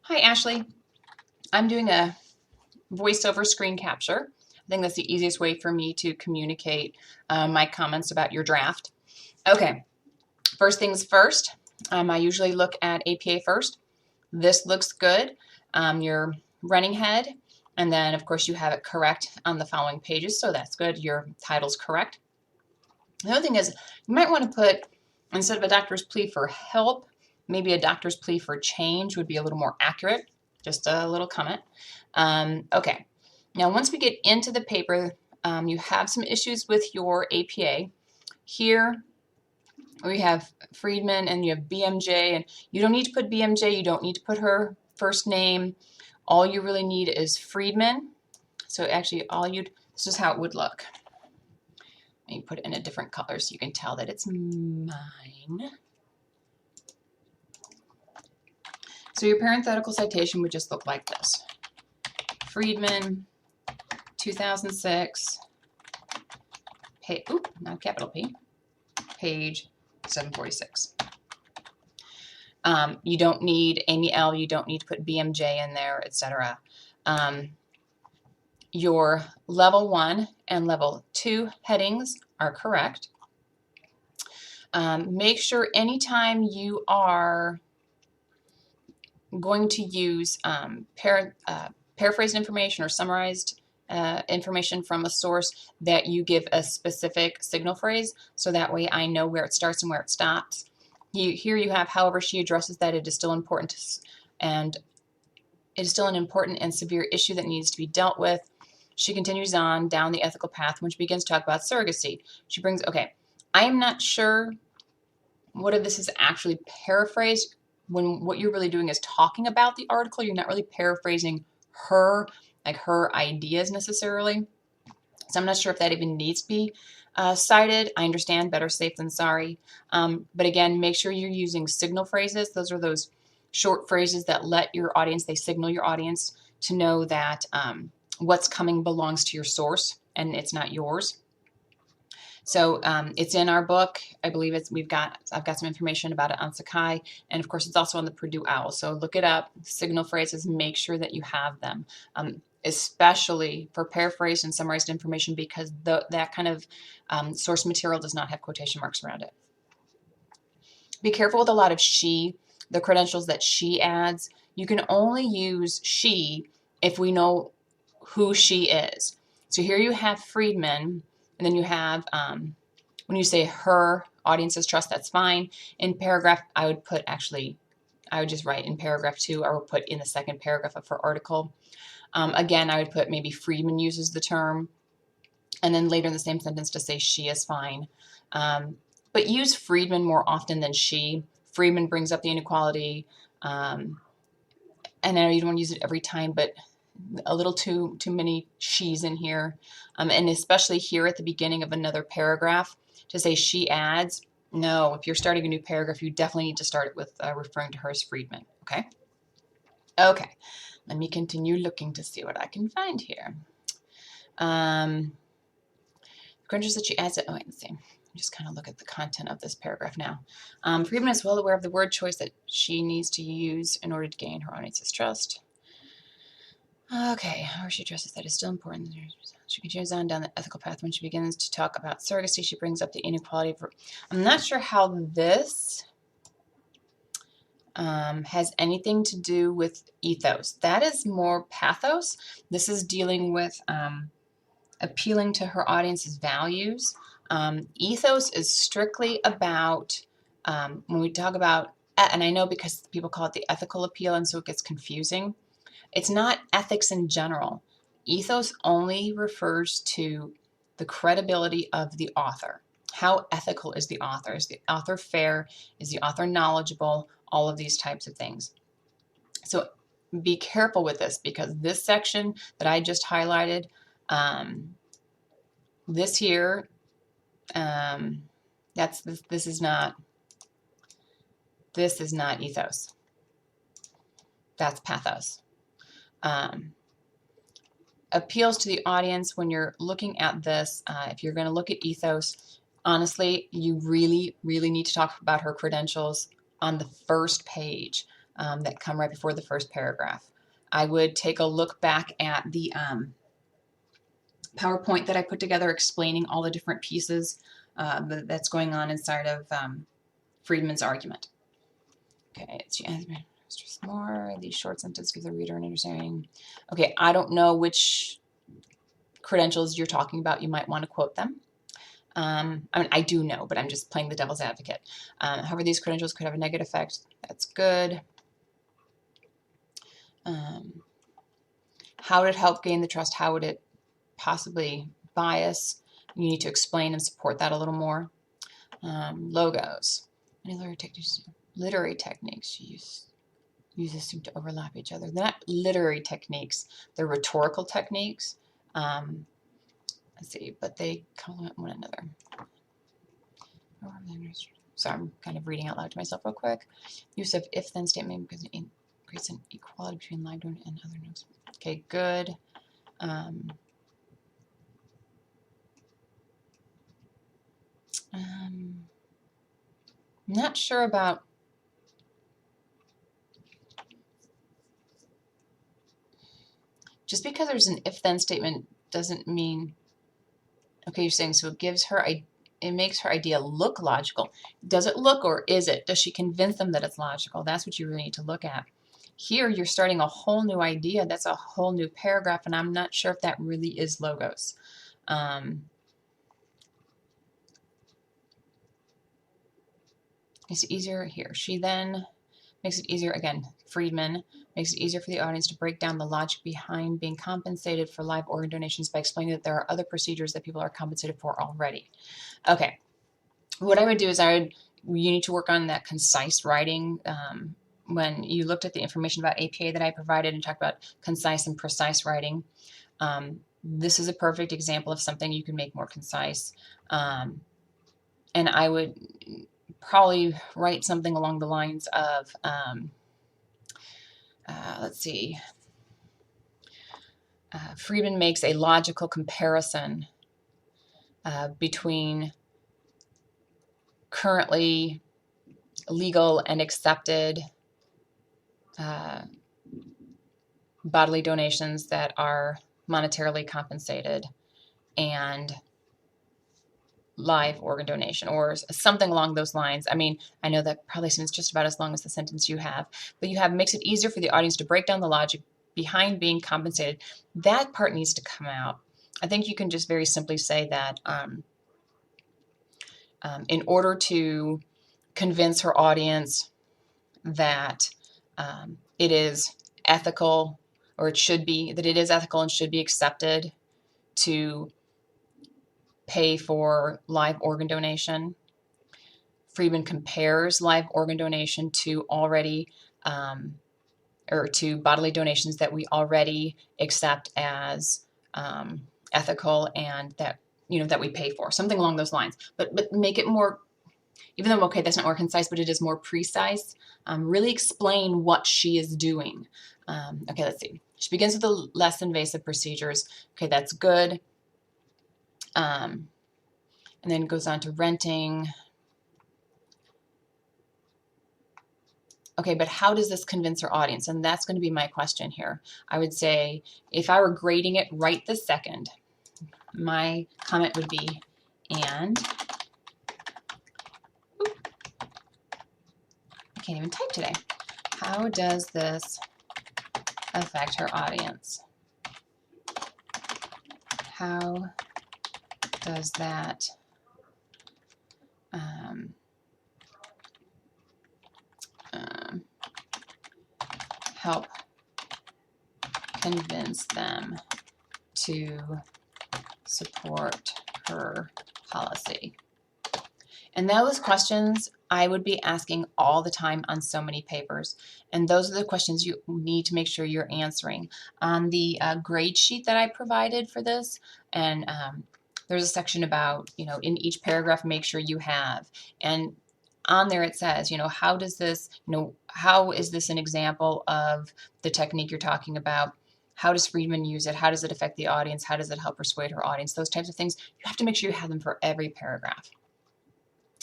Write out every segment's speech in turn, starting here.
Hi, Ashley. I'm doing a voiceover screen capture. I think that's the easiest way for me to communicate my comments about your draft. Okay, first things first, I usually look at APA first. This looks good. Your running head, and then of course you have it correct on the following pages, so that's good. Your title's correct. The other thing is you might want to put, instead of a doctor's plea for help, maybe a doctor's plea for change would be a little more accurate. Just a little comment. Okay, now once we get into the paper, you have some issues with your APA. Here we have Friedman and you have BMJ, and you don't need to put BMJ, you don't need to put her first name. All you really need is Friedman. So actually this is how it would look. Let me put it in a different color so you can tell that it's mine. So your parenthetical citation would just look like this. Friedman, 2006, not capital P, page 746. You don't need Amy L., you don't need to put BMJ in there, etc. Your level 1 and level 2 headings are correct. Make sure anytime you are going to use paraphrased information or summarized information from a source that you give a specific signal phrase, so that way I know where it starts and where it stops. Here you have, however she addresses that, it is still important and it is still an important and severe issue that needs to be dealt with. She continues on down the ethical path when she begins to talk about surrogacy. She brings, okay, I am not sure what if this is actually paraphrased when what you're really doing is talking about the article. You're not really paraphrasing her, like her ideas necessarily. So I'm not sure if that even needs to be cited. I understand, better safe than sorry. But again, make sure you're using signal phrases. Those are those short phrases that let your audience, they signal your audience to know that what's coming belongs to your source and it's not yours. So it's in our book. I believe I've got some information about it on Sakai, and of course it's also on the Purdue OWL. So look it up. Signal phrases. Make sure that you have them, especially for paraphrased and summarized information, because that kind of source material does not have quotation marks around it. Be careful with a lot of she, the credentials that she adds. You can only use she if we know who she is. So here you have Friedman, and then you have, when you say her audience's trust, that's fine. In paragraph, I would just write in paragraph 2, I would put in the second paragraph of her article. Again, I would put maybe Friedman uses the term, and then later in the same sentence to say she is fine. But use Friedman more often than she. Friedman brings up the inequality. And I know you don't want to use it every time, but a little too many she's in here. And especially here at the beginning of another paragraph to say she adds. No, if you're starting a new paragraph, you definitely need to start it with referring to her as Friedman. Okay? Okay. Let me continue looking to see what I can find here. Credentials that she adds. Oh, let's see. Just kind of look at the content of this paragraph now. Friedman is well aware of the word choice that she needs to use in order to gain her audience's trust. Okay, how she addresses that is still important. She continues on down the ethical path when she begins to talk about surrogacy. She brings up the inequality. I'm not sure how this has anything to do with ethos. That is more pathos. This is dealing with appealing to her audience's values. Ethos is strictly about, when we talk about, and I know because people call it the ethical appeal, and so it gets confusing. It's not ethics in general. Ethos only refers to the credibility of the author. How ethical is the author? Is the author fair? Is the author knowledgeable? All of these types of things. So be careful with this, because this section that I just highlighted, this here, this is not ethos. That's pathos. Appeals to the audience when you're looking at this. If you're going to look at ethos, honestly, you really need to talk about her credentials on the first page. that come right before the first paragraph. I would take a look back at the PowerPoint that I put together explaining all the different pieces that's going on inside of Friedman's argument. Okay, it's more. These short sentences give the reader an understanding. Okay, I don't know which credentials you're talking about. You might want to quote them. I mean, I do know, but I'm just playing the devil's advocate. However, these credentials could have a negative effect. That's good. How would it help gain the trust? How would it possibly bias? You need to explain and support that a little more. Logos. Many literary techniques uses seem to overlap each other. They're not literary techniques. They're rhetorical techniques. Let's see, but they complement one another. So I'm kind of reading out loud to myself real quick. Use of if-then statement because it creates an equality between live and other notes. Okay, good. Not sure about just because there's an if-then statement doesn't mean, okay, you're saying so it gives her, it makes her idea look logical. Does it look or is it? Does she convince them that it's logical? That's what you really need to look at. Here you're starting a whole new idea. That's a whole new paragraph, and I'm not sure if that really is logos. It's easier here. She then makes it easier, again, Friedman makes it easier for the audience to break down the logic behind being compensated for live organ donations by explaining that there are other procedures that people are compensated for already. Okay, what I would do is you need to work on that concise writing. When you looked at the information about APA that I provided and talked about concise and precise writing, this is a perfect example of something you can make more concise. And I would probably write something along the lines of, let's see, Friedman makes a logical comparison between currently legal and accepted bodily donations that are monetarily compensated and live organ donation, or something along those lines. I mean, I know that probably seems just about as long as the sentence you have, but you have makes it easier for the audience to break down the logic behind being compensated. That part needs to come out. I think you can just very simply say that in order to convince her audience that it is ethical, or it should be, that it is ethical and should be accepted to pay for live organ donation. Friedman compares live organ donation to already, or to bodily donations that we already accept as ethical and that, you know, that we pay for, something along those lines. But make it more, even though, okay, that's not more concise, but it is more precise. Really explain what she is doing. Okay, let's see. She begins with the less invasive procedures. Okay, that's good. And then goes on to renting. Okay, but how does this convince her audience? And that's going to be my question here. I would say, if I were grading it right this second, my comment would be, and, I can't even type today. How does this affect her audience? How does that help convince them to support her policy? And those questions I would be asking all the time on so many papers. And those are the questions you need to make sure you're answering. On the grade sheet that I provided for this, and there's a section about, you know, in each paragraph, make sure you have. And on there it says, you know, how does this, you know, how is this an example of the technique you're talking about? How does Friedman use it? How does it affect the audience? How does it help persuade her audience? Those types of things. You have to make sure you have them for every paragraph.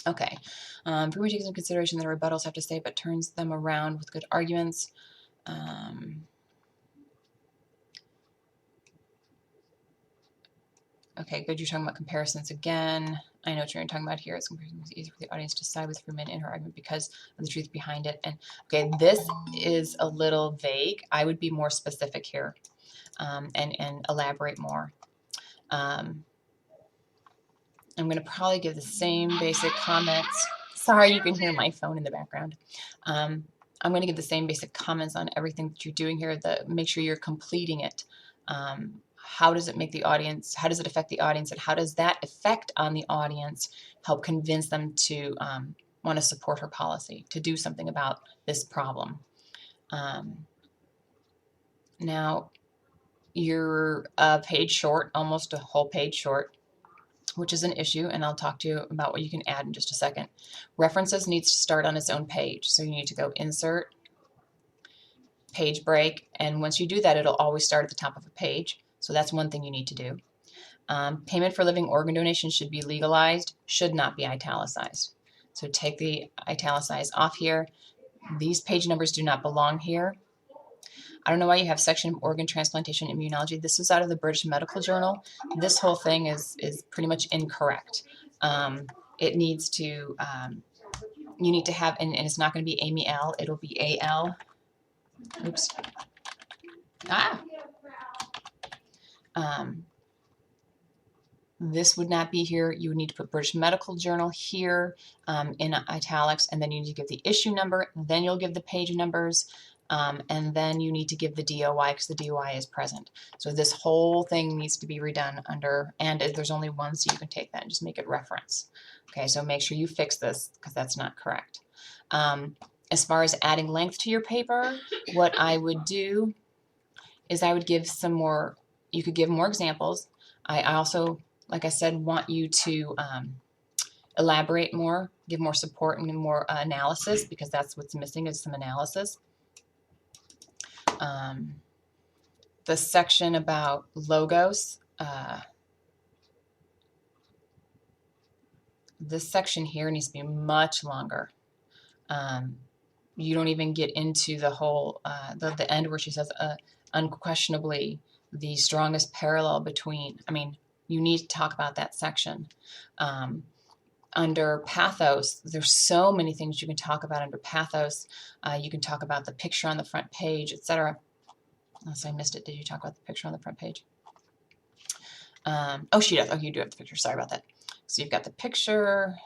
Okay. Freeman takes into consideration that rebuttals have to say, but turns them around with good arguments. Okay, good. You're talking about comparisons again. I know what you're talking about here. It's easy for the audience to side with Freeman in her argument because of the truth behind it. And okay, this is a little vague. I would be more specific here, and elaborate more. I'm going to probably give the same basic comments. Sorry, you can hear my phone in the background. I'm going to give the same basic comments on everything that you're doing here. Make sure you're completing it. How does it make the audience, how does it affect the audience, and how does that effect on the audience help convince them to want to support her policy, to do something about this problem? Now, you're a page short, almost a whole page short, which is an issue, and I'll talk to you about what you can add in just a second. References needs to start on its own page, so you need to go Insert, Page Break, and once you do that, it'll always start at the top of a page. So that's one thing you need to do. Payment for living organ donation should be legalized, should not be italicized. So take the italicized off here. These page numbers do not belong here. I don't know why you have section organ transplantation immunology. This is out of the British Medical Journal. This whole thing is pretty much incorrect. It needs to, you need to have, and it's not going to be Amy L, it'll be AL. Oops. This would not be here. You would need to put British Medical Journal here in italics, and then you need to give the issue number, then you'll give the page numbers, and then you need to give the DOI because the DOI is present. So this whole thing needs to be redone under, and there's only one, so you can take that and just make it reference. Okay, so make sure you fix this because that's not correct. As far as adding length to your paper, what I would do is I would give some more, you could give more examples. I also, like I said, want you to elaborate more, give more support and more analysis, because that's what's missing is some analysis. The section about logos, this section here needs to be much longer. You don't even get into the whole, the end where she says, unquestionably, the strongest parallel between, I mean, you need to talk about that section. Under pathos, there's so many things you can talk about under pathos. You can talk about the picture on the front page, etc. Unless I missed it. Did you talk about the picture on the front page? Oh, she does. Oh, you do have the picture. Sorry about that. So you've got the picture.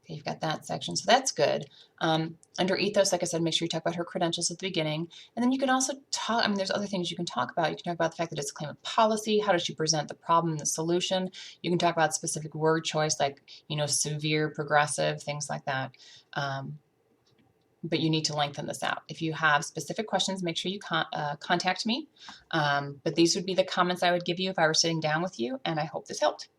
Okay, you've got that section, so that's good. Under ethos, like I said, make sure you talk about her credentials at the beginning. And then you can also talk, I mean, there's other things you can talk about. You can talk about the fact that it's a claim of policy. How does she present the problem and the solution? You can talk about specific word choice, like, you know, severe, progressive, things like that. But you need to lengthen this out. If you have specific questions, make sure you contact me. But these would be the comments I would give you if I were sitting down with you, and I hope this helped.